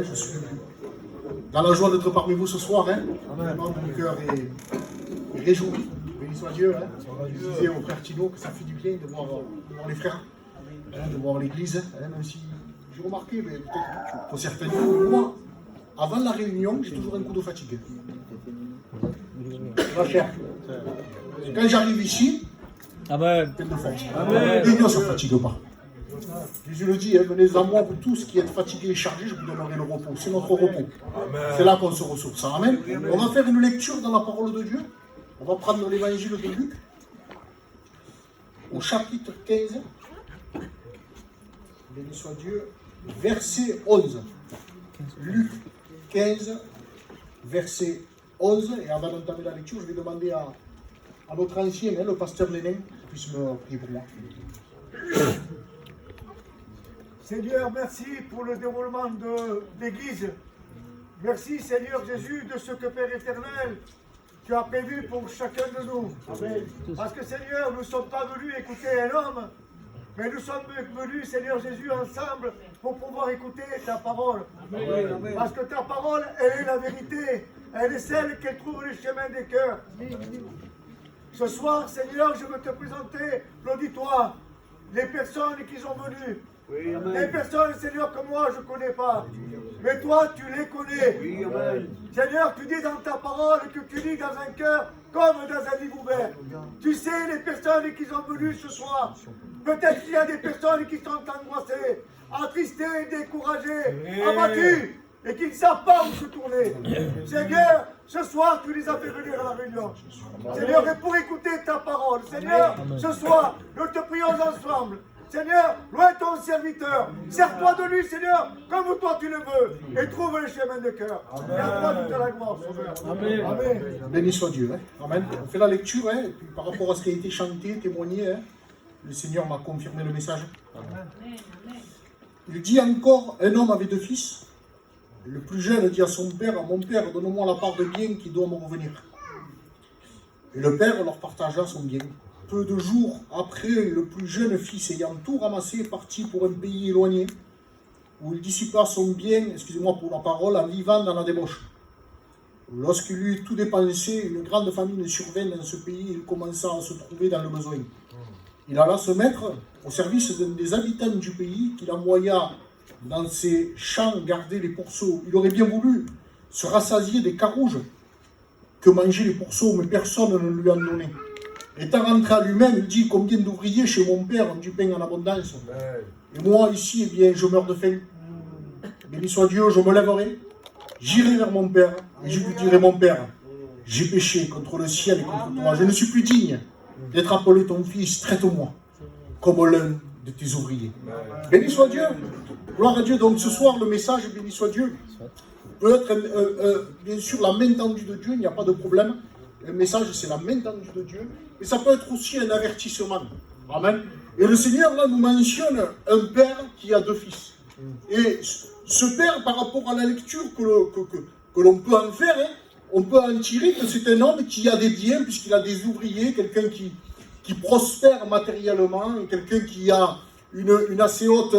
Je suis dans la joie d'être parmi vous ce soir. Vraiment, mon cœur est réjoui. Béni soit Dieu. Je disais au frère Tino que ça fait du bien de voir les frères, de voir l'église. Même si j'ai remarqué, mais peut-être pour certains, moi, avant la réunion, j'ai toujours un coup de fatigue. Pas cher. Quand j'arrive ici, Amen. plein de force. Réunion, ça ne fatigue pas. Jésus le dit, venez à moi, vous tous qui êtes fatigués et chargés, je vous donnerai le repos. C'est notre repos. C'est là qu'on se ressource. Amen. On va faire une lecture dans la parole de Dieu. On va prendre l'évangile de Luc, au chapitre 15. Béni soit Dieu. Verset 11. Luc 15, verset 11. Et avant d'entamer la lecture, je vais demander à notre ancien, le pasteur Lénin, qu'il puisse me prier pour moi. Seigneur, merci pour le déroulement de l'Église. Merci, Seigneur Jésus, de ce que, Père éternel, tu as prévu pour chacun de nous. Amen. Parce que, Seigneur, nous ne sommes pas venus écouter un homme, mais nous sommes venus, Seigneur Jésus, ensemble pour pouvoir écouter ta parole. Amen. Parce que ta parole, elle est la vérité. Elle est celle qui trouve les chemins des cœurs. Ce soir, Seigneur, je veux te présenter l'auditoire, les personnes qui sont venues. Oui, les personnes, Seigneur, que moi je ne connais pas. Mais toi, tu les connais. Oui, Seigneur, tu dis dans ta parole que tu lis dans un cœur comme dans un livre ouvert. Tu sais les personnes qui sont venues ce soir. Peut-être qu'il y a des personnes qui sont angoissées, attristées, découragées, abattues, et qui ne savent pas où se tourner. Seigneur, ce soir, tu les as fait venir à la réunion. Seigneur, et pour écouter ta parole. Seigneur, ce soir, nous te prions ensemble. Seigneur, loin ton serviteur, sers-toi de lui, Seigneur, comme toi tu le veux, et trouve le chemin de cœur. Et à toi toute la gloire, Sauveur. Amen. Amen. Béni soit Dieu. Amen. On fait la lecture, et puis par rapport à ce qui a été chanté, témoigné, le Seigneur m'a confirmé le message. Amen. Il dit encore, un homme avait 2 fils. Le plus jeune dit à son père, mon père, donne-moi la part de bien qui doit me revenir. Et le père leur partagea son bien. Peu de jours après, le plus jeune fils ayant tout ramassé, partit pour un pays éloigné, où il dissipa son bien, excusez-moi pour la parole, en vivant dans la débauche. Lorsqu'il eut tout dépensé, une grande famine survint dans ce pays et il commença à se trouver dans le besoin. Il alla se mettre au service d'un des habitants du pays, qu'il envoya dans ses champs garder les pourceaux. Il aurait bien voulu se rassasier des carouges que mangeaient les pourceaux, mais personne ne lui en donnait. Étant rentré à lui-même, il dit, combien d'ouvriers chez mon père ont du pain en abondance. Et moi ici, eh bien, je meurs de faim. Béni soit Dieu, je me lèverai, j'irai vers mon père, et je lui dirai, mon père, j'ai péché contre le ciel et contre toi. Je ne suis plus digne d'être appelé ton fils, traite-moi comme l'un de tes ouvriers. Béni soit Dieu. Gloire à Dieu. Donc ce soir, le message, béni soit Dieu, peut être bien sûr la main tendue de Dieu, il n'y a pas de problème. Le message, c'est la main tendue de Dieu. Et ça peut être aussi un avertissement. Amen. Et le Seigneur, là, nous mentionne un père qui a 2 fils. Et ce père, par rapport à la lecture que l'on peut en faire, on peut en tirer que c'est un homme qui a des biens, puisqu'il a des ouvriers, quelqu'un qui prospère matériellement, quelqu'un qui a une assez haute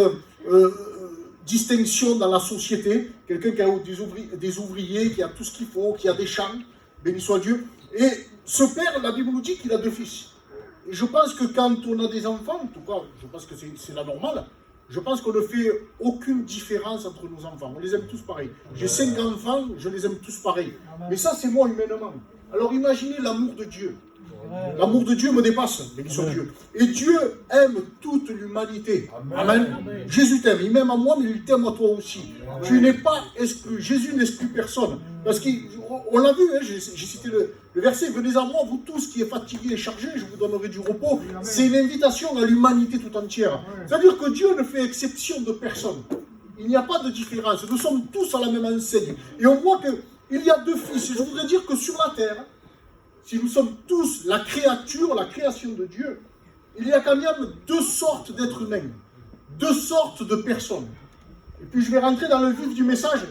distinction dans la société, quelqu'un qui a des ouvriers, qui a tout ce qu'il faut, qui a des champs, béni soit Dieu. Et ce père, la Bible nous dit qu'il a 2 fils. Et je pense que quand on a des enfants, en tout cas, je pense que c'est la normale, je pense qu'on ne fait aucune différence entre nos enfants. On les aime tous pareil. J'ai 5 enfants, je les aime tous pareil. Mais ça, c'est moi humainement. Alors imaginez l'amour de Dieu. L'amour de Dieu me dépasse, béni soit Dieu. Et Dieu aime toute l'humanité. Amen. Jésus t'aime, il m'aime à moi, mais il t'aime à toi aussi. Amen. Tu n'es pas exclu. Jésus n'exclut personne. Parce qu'on l'a vu, j'ai cité le verset, venez à moi, vous tous qui êtes fatigués et chargés, je vous donnerai du repos. C'est une invitation à l'humanité tout entière. C'est-à-dire que Dieu ne fait exception de personne. Il n'y a pas de différence. Nous sommes tous à la même enseigne. Et on voit qu'il y a 2 fils. Et je voudrais dire que sur la terre, si nous sommes tous la créature, la création de Dieu, il y a quand même 2 sortes d'êtres humains, 2 sortes de personnes. Et puis je vais rentrer dans le vif du message.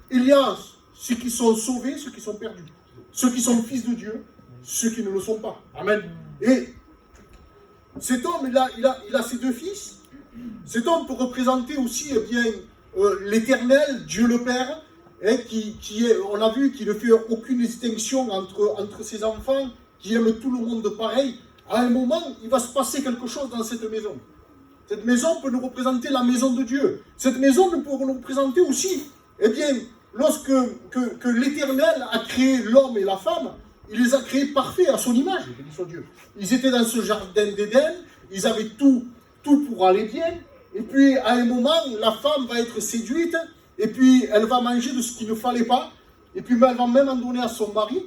Il y a ceux qui sont sauvés, ceux qui sont perdus. Ceux qui sont fils de Dieu, ceux qui ne le sont pas. Amen. Et cet homme, il a ses 2 fils. Cet homme peut représenter aussi, eh bien, l'Éternel, Dieu le Père, hein, on a vu qu'il ne fait aucune distinction entre ses enfants, qui aiment tout le monde pareil. À un moment, il va se passer quelque chose dans cette maison. Cette maison peut nous représenter la maison de Dieu. Cette maison peut nous représenter aussi, eh bien, lorsque que l'Éternel a créé l'homme et la femme, il les a créés parfaits à son image, béni soit Dieu. Ils étaient dans ce jardin d'Éden, ils avaient tout pour aller bien, et puis à un moment, la femme va être séduite, et puis elle va manger de ce qu'il ne fallait pas, et puis elle va même en donner à son mari.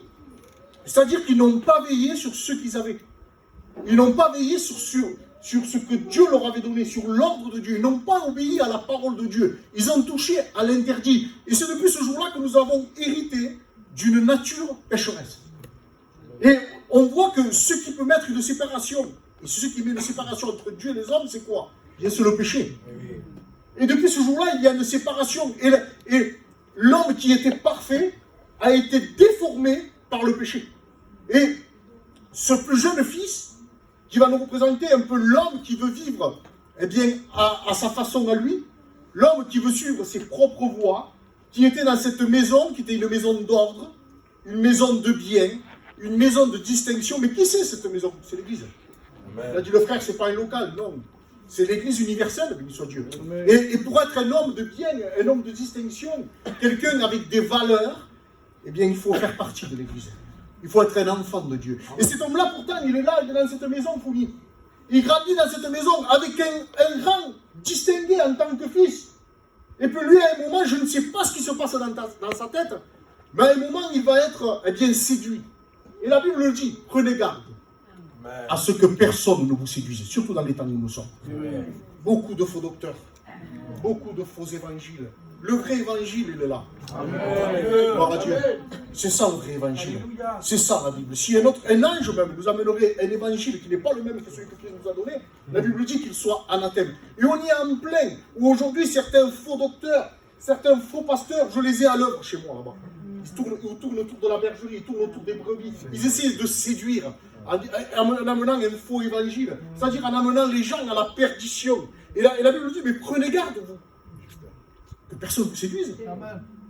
C'est-à-dire qu'ils n'ont pas veillé sur ce qu'ils avaient. Ils n'ont pas veillé sur ce que Dieu leur avait donné, sur l'ordre de Dieu. Ils n'ont pas obéi à la parole de Dieu. Ils ont touché à l'interdit. Et c'est depuis ce jour-là que nous avons hérité d'une nature pécheresse. Et on voit que ce qui peut mettre une séparation, et ce qui met une séparation entre Dieu et les hommes, c'est quoi? Bien, c'est le péché. Et depuis ce jour-là, il y a une séparation. Et l'homme qui était parfait a été déformé par le péché. Et ce plus jeune fils, qui va nous représenter un peu l'homme qui veut vivre, eh bien, à sa façon à lui, l'homme qui veut suivre ses propres voies, qui était dans cette maison, qui était une maison d'ordre, une maison de bien, une maison de distinction. Mais qui c'est cette maison? C'est l'Église. Il a dit le frère, c'est pas un local, non. C'est l'Église universelle, béni soit Dieu. Et pour être un homme de bien, un homme de distinction, quelqu'un avec des valeurs, eh bien, il faut faire partie de l'Église. Il faut être un enfant de Dieu. Et cet homme-là, pourtant, il est là, il est dans cette maison fournie. Il grandit dans cette maison avec un rang distingué en tant que fils. Et puis lui, à un moment, je ne sais pas ce qui se passe dans sa tête, mais à un moment, il va être, eh bien, séduit. Et la Bible le dit, prenez garde à ce que personne ne vous séduise, surtout dans les temps où nous sommes. Beaucoup de faux docteurs, beaucoup de faux évangiles. Le vrai évangile, il est là. Gloire à Dieu. C'est ça le vrai évangile. C'est ça la Bible. Si un ange même nous amènerait un évangile qui n'est pas le même que celui que Christ nous a donné, la Bible dit qu'il soit anathème. Et on y est en plein, où aujourd'hui certains faux docteurs, certains faux pasteurs, je les ai à l'œuvre chez moi là-bas. Ils tournent autour de la bergerie, ils tournent autour des brebis. Ils essaient de séduire en amenant un faux évangile, c'est-à-dire en amenant les gens à la perdition. Et la Bible dit, mais prenez garde, vous. Que personne ne vous séduise.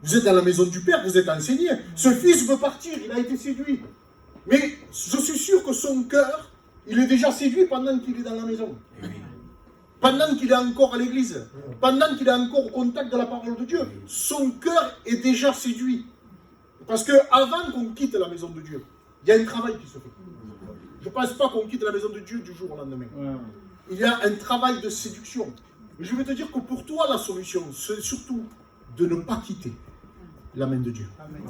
Vous êtes dans la maison du Père, vous êtes enseigné. Ce fils veut partir, il a été séduit. Mais je suis sûr que son cœur, il est déjà séduit pendant qu'il est dans la maison. Pendant qu'il est encore à l'église. Pendant qu'il est encore au contact de la parole de Dieu. Son cœur est déjà séduit. Parce qu'avant qu'on quitte la maison de Dieu, il y a un travail qui se fait. Je ne pense pas qu'on quitte la maison de Dieu du jour au lendemain. Il y a un travail de séduction. Mais je vais te dire que pour toi, la solution, c'est surtout de ne pas quitter la main de Dieu. Amen.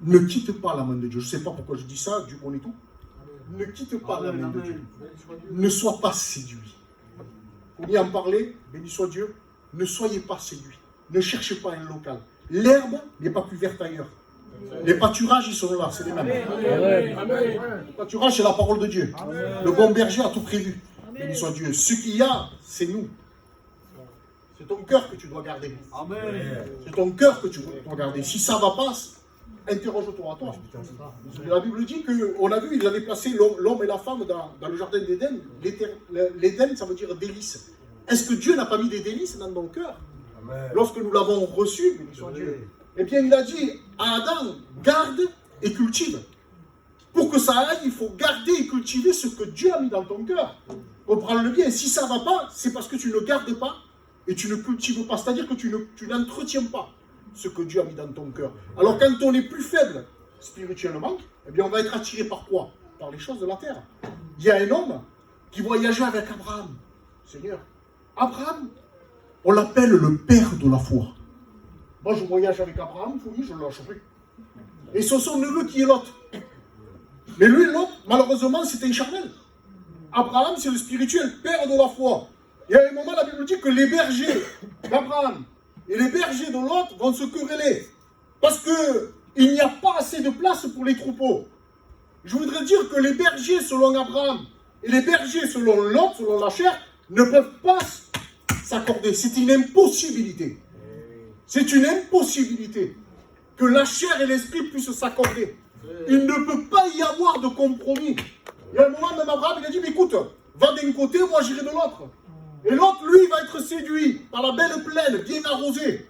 Ne quitte pas la main de Dieu. Je ne sais pas pourquoi je dis ça, Dieu connaît tout. Ne quitte pas la main de Dieu. Ne sois pas séduit. On y en parlait, béni soit Dieu. Ne soyez pas séduit. Ne cherchez pas un local. L'herbe n'est pas plus verte ailleurs. Les pâturages, ils sont là, c'est les mêmes. Le pâturage, c'est la parole de Dieu. Le bon berger a tout prévu. Béni soit Dieu. Ce qu'il y a, c'est nous. C'est ton cœur que tu dois garder. C'est ton cœur que tu dois garder. Si ça ne va pas, interroge-toi à toi. La Bible dit qu'on a vu, il avait placé l'homme et la femme dans le jardin d'Éden. L'Éden, ça veut dire délice. Est-ce que Dieu n'a pas mis des délices dans nos cœurs? Lorsque nous l'avons reçu, béni soit Dieu. Eh bien, il a dit à Adam, garde et cultive. Pour que ça aille, il faut garder et cultiver ce que Dieu a mis dans ton cœur. Comprends-le bien. Si ça ne va pas, c'est parce que tu ne gardes pas et tu ne cultives pas. C'est-à-dire que tu n'entretiens pas ce que Dieu a mis dans ton cœur. Alors, quand on est plus faible spirituellement, eh bien, on va être attiré par quoi? Par les choses de la terre. Il y a un homme qui voyageait avec Abraham. Seigneur, Abraham, on l'appelle le père de la foi. Moi, je voyage avec Abraham, je ne lâche plus. Et c'est son neveu qui est Lot. Mais lui, Lot, malheureusement, c'était un charnel. Abraham, c'est le spirituel, père de la foi. Et à un moment, la Bible dit que les bergers d'Abraham et les bergers de Lot vont se quereller. Parce qu'il n'y a pas assez de place pour les troupeaux. Je voudrais dire que les bergers selon Abraham et les bergers selon Lot, selon la chair, ne peuvent pas s'accorder. C'est une impossibilité. C'est une impossibilité que la chair et l'esprit puissent s'accorder. Il ne peut pas y avoir de compromis. Et à un moment, même Abraham, il a dit, mais écoute, va d'un côté, moi j'irai de l'autre. Et l'autre, lui, va être séduit par la belle plaine, bien arrosée.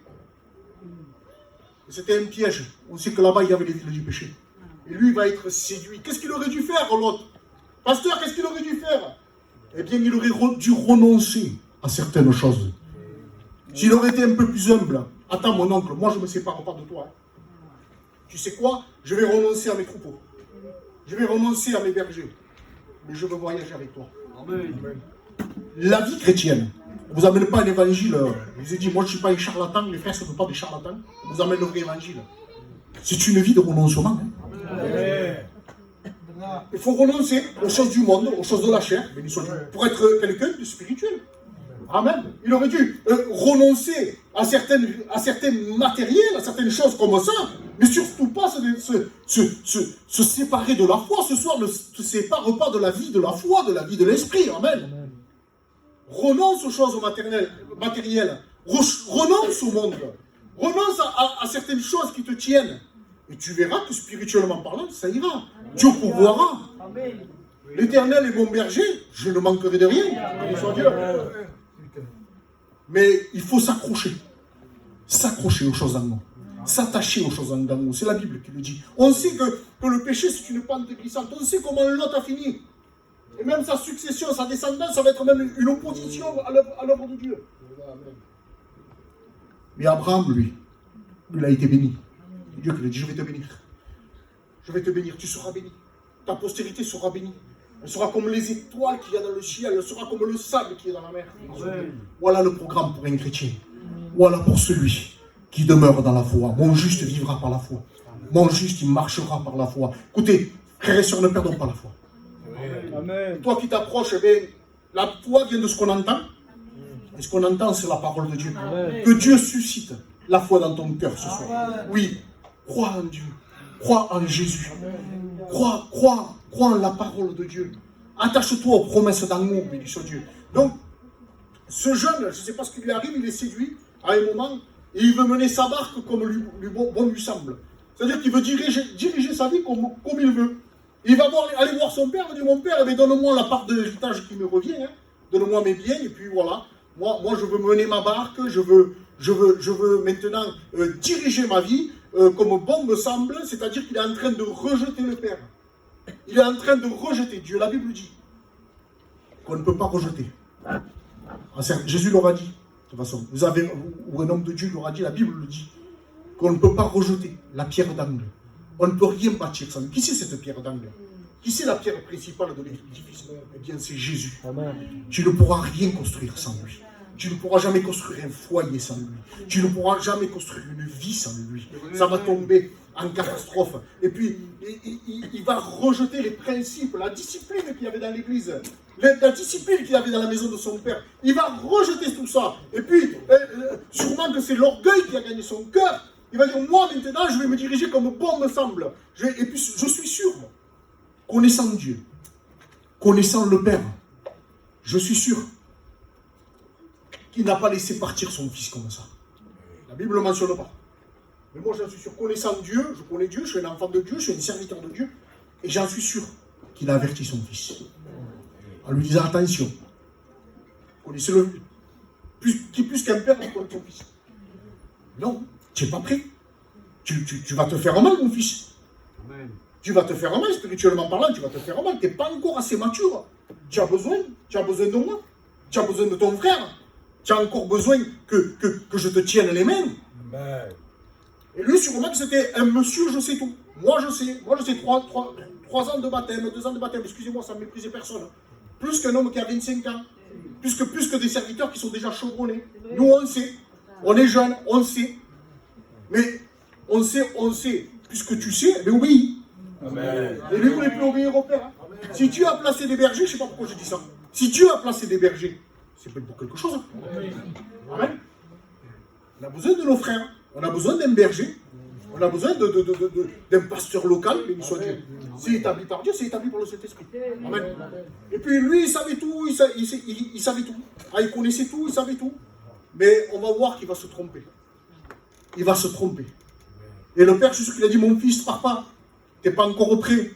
C'était un piège. On sait que là-bas, il y avait les villes du péché. Et lui, il va être séduit. Qu'est-ce qu'il aurait dû faire, l'autre? Pasteur, qu'est-ce qu'il aurait dû faire? Eh bien, il aurait dû renoncer à certaines choses. S'il aurait été un peu plus humble, attends mon oncle, moi je ne me sépare pas de toi. Tu sais quoi? Je vais renoncer à mes troupeaux. Je vais renoncer à mes bergers. Mais je veux voyager avec toi. Amen. La vie chrétienne. On ne vous amène pas un évangile. Je vous ai dit, moi je ne suis pas un charlatan, les frères ne sont pas des charlatans. On vous amène le vrai évangile. C'est une vie de renoncement. Amen. Il faut renoncer aux choses du monde, aux choses de la chair, pour être quelqu'un de spirituel. Amen. Il aurait dû renoncer à certains matériels, à certaines choses comme ça, mais surtout pas se séparer de la foi. Ce soir ne se sépare pas de la vie de la foi, de la vie de l'esprit. Amen. Renonce aux choses matérielles. Renonce au monde. Renonce à certaines choses qui te tiennent. Et tu verras que spirituellement parlant, ça ira. Dieu pourvoira. L'Éternel est mon berger, je ne manquerai de rien. Béni soit Dieu. Mais il faut s'accrocher. S'accrocher aux choses d'en haut. S'attacher aux choses d'en haut. C'est la Bible qui le dit. On sait que le péché, c'est une pente glissante. On sait comment Lot a fini. Et même sa succession, sa descendance, ça va être même une opposition à l'œuvre de Dieu. Mais Abraham, lui, il a été béni. Dieu qui lui a dit, je vais te bénir. Je vais te bénir, tu seras béni. Ta postérité sera bénie. Elle sera comme les étoiles qu'il y a dans le ciel. Elle sera comme le sable qui est dans la mer. Amen. Voilà le programme pour un chrétien. Voilà pour celui qui demeure dans la foi. Mon juste vivra par la foi. Mon juste, il marchera par la foi. Écoutez, frères et sœurs, ne perdons pas la foi. Amen. Toi qui t'approches, eh bien, la foi vient de ce qu'on entend. Et ce qu'on entend, c'est la parole de Dieu. Amen. Que Dieu suscite la foi dans ton cœur ce soir. Oui, crois en Dieu. Crois en Jésus. Crois en la parole de Dieu. Attache-toi aux promesses d'amour, béni soit Dieu. Donc, ce jeune, je ne sais pas ce qui lui arrive, il est séduit à un moment et il veut mener sa barque comme bon lui semble. C'est-à-dire qu'il veut diriger sa vie comme il veut. Il va aller voir son père, il va dire, mon père, eh donne-moi la part de l'héritage qui me revient, hein. Donne-moi mes biens, et puis voilà. Moi, je veux mener ma barque, je veux maintenant diriger ma vie comme bon me semble, c'est-à-dire qu'il est en train de rejeter le Père. Il est en train de rejeter Dieu. La Bible dit qu'on ne peut pas rejeter. Jésus leur a dit, de toute façon, ou un homme de Dieu leur a dit, la Bible le dit, qu'on ne peut pas rejeter la pierre d'angle. On ne peut rien bâtir sans lui. Qui c'est cette pierre d'angle? Qui c'est la pierre principale de l'édifice? Eh bien, c'est Jésus. Amen. Tu ne pourras rien construire sans lui. Tu ne pourras jamais construire un foyer sans lui. Tu ne pourras jamais construire une vie sans lui. Ça va tomber en catastrophe. Et puis, il va rejeter les principes, la discipline qu'il y avait dans l'église, la discipline qu'il y avait dans la maison de son père. Il va rejeter tout ça. Et puis, sûrement que c'est l'orgueil qui a gagné son cœur. Il va dire, moi maintenant, je vais me diriger comme bon me semble. Et puis, je suis sûr, connaissant Dieu, connaissant le Père, je suis sûr qu'il n'a pas laissé partir son fils comme ça. La Bible ne le mentionne pas. Mais moi, j'en suis sûr, connaissant Dieu, je connais Dieu, je suis un enfant de Dieu, je suis un serviteur de Dieu, et j'en suis sûr qu'il a averti son fils. En lui disant, attention, connaissez-le, plus qu'un père, tu connais ton fils. Non, tu n'es pas prêt. Tu vas te faire mal, mon fils. Amen. Tu vas te faire mal, spirituellement parlant, tu vas te faire mal. Tu n'es pas encore assez mature. Tu as besoin de moi. Tu as besoin de ton frère. Tu as encore besoin que je te tienne les mains. Amen. Et lui, sûrement que c'était un monsieur, je sais tout. Moi, je sais 3 ans de baptême, 2 ans de baptême. Excusez-moi, ça ne méprisait personne. Plus qu'un homme qui a 25 ans. Plus que des serviteurs qui sont déjà chevronnés. Nous, on sait. On est jeunes, on sait. Mais on sait. Puisque tu sais, mais oui. Amen. Et lui, vous ne voulez plus obéir au Père. Hein. Si Dieu a placé des bergers, je ne sais pas pourquoi je dis ça. Si Dieu a placé des bergers, c'est peut-être pour quelque chose. Hein. Amen. On a besoin de nos frères. On a besoin d'un berger. On a besoin d'un pasteur local, béni soit Dieu. C'est établi par Dieu, c'est établi par le Saint-Esprit. Amen. Et puis lui, il savait tout, il savait tout. Ah, il connaissait tout, il savait tout. Mais on va voir qu'il va se tromper. Il va se tromper. Et le Père Jésus, il a dit, mon fils, pars pas. Tu n'es pas encore prêt.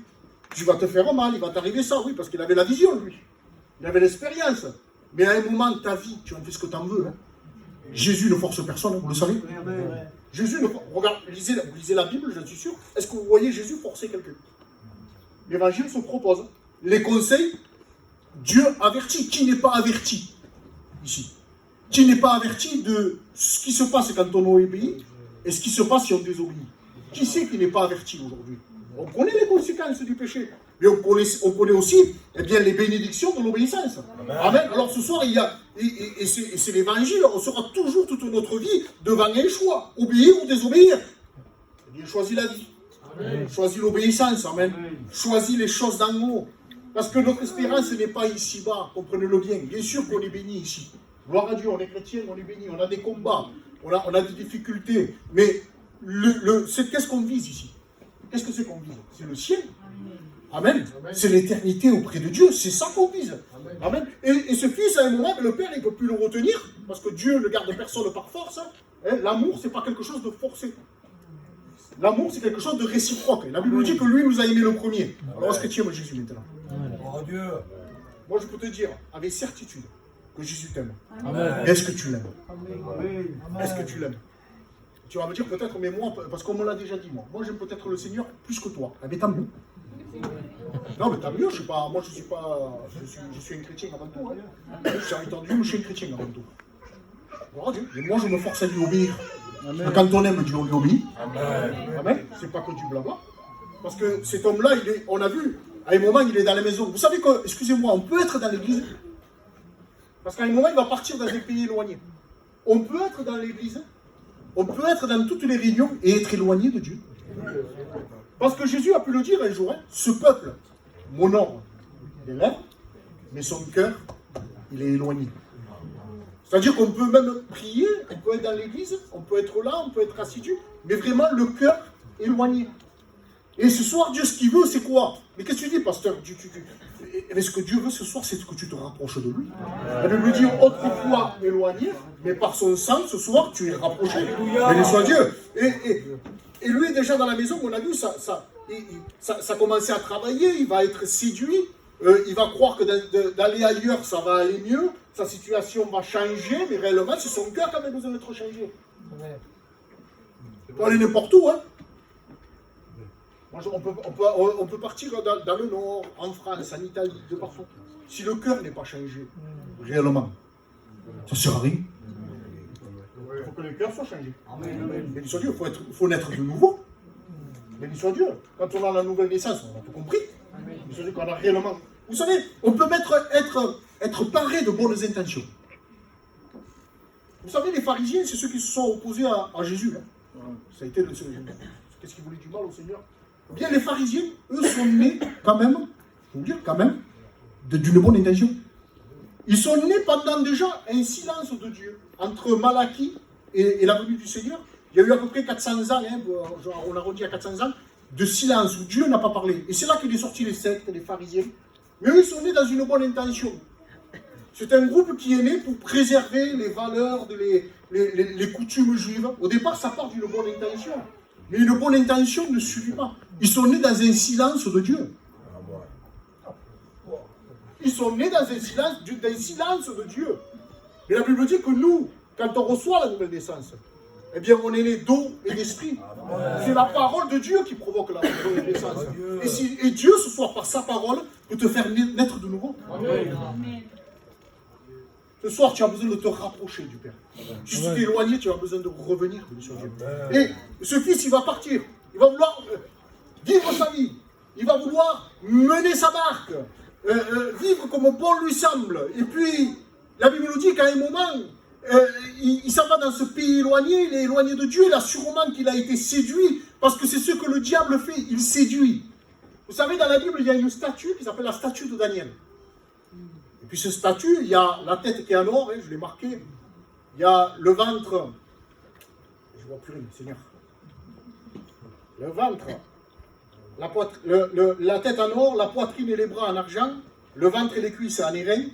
Tu vas te faire mal, il va t'arriver ça, oui, parce qu'il avait la vision, lui. Il avait l'expérience. Mais à un moment de ta vie, tu en fais ce que tu en veux. Hein. Jésus ne force personne, vous le savez. Jésus ne force... Regarde, vous lisez la Bible, je suis sûr. Est-ce que vous voyez Jésus forcer quelqu'un? L'évangile se propose. Les conseils, Dieu avertit. Qui n'est pas averti ici? Qui n'est pas averti de ce qui se passe quand on obéit et ce qui se passe si on désobéit? Qui c'est qui n'est pas averti aujourd'hui? On connaît les conséquences du péché, mais on connaît aussi les bénédictions de l'obéissance. Amen. Alors ce soir, il y a, et c'est l'évangile, on sera toujours toute notre vie devant un choix, obéir ou désobéir. Eh bien, choisis la vie, choisis l'obéissance, amen. Choisis les choses d'en haut. Parce que notre espérance n'est pas ici-bas, comprenez-le bien. Bien sûr qu'on est béni ici. Gloire à Dieu, on est chrétien, on est béni, on a des combats, on a des difficultés. Mais qu'est-ce qu'on vise ici? Qu'est-ce que c'est qu'on vise? C'est le ciel. Amen. C'est l'éternité auprès de Dieu. C'est ça qu'on vise. Amen. Et ce fils, à un moment, le père, il ne peut plus le retenir, parce que Dieu ne garde personne par force. Hein. L'amour, ce n'est pas quelque chose de forcé. L'amour, c'est quelque chose de réciproque. La Bible nous dit que lui nous a aimé le premier. Alors, est-ce que tu aimes Jésus maintenant? Oh Dieu. Moi, je peux te dire, avec certitude, que Jésus t'aime. Est-ce que tu l'aimes? Est-ce que tu l'aimes? Tu vas me dire peut-être, mais moi, parce qu'on me l'a déjà dit, moi j'aime peut-être le Seigneur plus que toi. Eh bien, tant mieux. Non, mais tant mieux, je suis pas, moi je suis pas, je suis un chrétien avant tout. Hein. Je suis serviteur de Dieu, mais je suis un chrétien avant tout. Voilà, et moi je me force à lui obéir. Quand on aime Dieu, on lui obéit. Amen. C'est pas que du blabla. Parce que cet homme-là, on a vu, à un moment, il est dans la maison. Vous savez que, excusez-moi, on peut être dans l'église, parce qu'à un moment, il va partir dans un pays éloigné. On peut être dans l'église, on peut être dans toutes les réunions et être éloigné de Dieu. Parce que Jésus a pu le dire un jour, hein, ce peuple m'honore des lèvres, mais son cœur, il est éloigné. C'est-à-dire qu'on peut même prier, on peut être dans l'église, on peut être là, on peut être assidu, mais vraiment le cœur éloigné. Et ce soir, Dieu, ce qu'il veut, c'est quoi? Mais qu'est-ce que tu dis, pasteur? Mais ce que Dieu veut ce soir, c'est que tu te rapproches de lui. La Bible dit autrefois éloigné, mais par son sang, ce soir, tu es rapproché. Béni soit Dieu. Et lui, déjà dans la maison, on a vu, ça commençait à travailler, il va être séduit, il va croire que d'aller ailleurs, ça va aller mieux, sa situation va changer, mais réellement, c'est son cœur qui a besoin d'être changé. On peut aller n'importe où, hein. On peut partir dans le Nord, en France, en Italie, de partout. Si le cœur n'est pas changé, réellement, ça ne sert à rien. Il faut que le cœur soit changé. Béni soit Dieu, il faut naître de nouveau. Béni soit Dieu. Quand on a la nouvelle naissance, on a tout compris. Béni soit Dieu qu'on a réellement... Vous savez, on peut être paré de bonnes intentions. Vous savez, les pharisiens, c'est ceux qui se sont opposés à Jésus. Hein. Ça a été qu'est-ce qu'ils voulaient du mal au Seigneur? Bien, les pharisiens, eux, sont nés quand même, je vous dire, quand même, d'une bonne intention. Ils sont nés pendant déjà un silence de Dieu. Entre Malachie et la venue du Seigneur, il y a eu à peu près 400 ans, hein, on arrondit à 400 ans, de silence où Dieu n'a pas parlé. Et c'est là qu'il est sorti les sectes, les pharisiens. Mais eux, ils sont nés dans une bonne intention. C'est un groupe qui est né pour préserver les valeurs, les coutumes juives. Au départ, ça part d'une bonne intention. Mais une bonne intention ne suffit pas. Ils sont nés dans un silence de Dieu. Ils sont nés dans un silence de Dieu. Et la Bible dit que nous, quand on reçoit la nouvelle naissance, eh bien, on est né d'eau et d'esprit. C'est la parole de Dieu qui provoque la nouvelle naissance. Et Dieu, ce soir, par sa parole, peut te faire naître de nouveau. Amen. Ce soir, tu as besoin de te rapprocher du Père. Si tu t'es éloigné, tu as besoin de revenir sur Dieu. Et ce fils, il va partir. Il va vouloir vivre sa vie. Il va vouloir mener sa barque. Vivre comme bon lui semble. Et puis, la Bible nous dit qu'à un moment, il s'en va dans ce pays éloigné. Il est éloigné de Dieu. Là, sûrement qu'il a été séduit. Parce que c'est ce que le diable fait. Il séduit. Vous savez, dans la Bible, il y a une statue qui s'appelle la statue de Daniel. Et puis ce statue, il y a la tête qui est en or, hein, je l'ai marqué. Il y a le ventre. Je ne vois plus rien, Seigneur. Le ventre. La tête en or, la poitrine et les bras en argent. Le ventre et les cuisses en airain.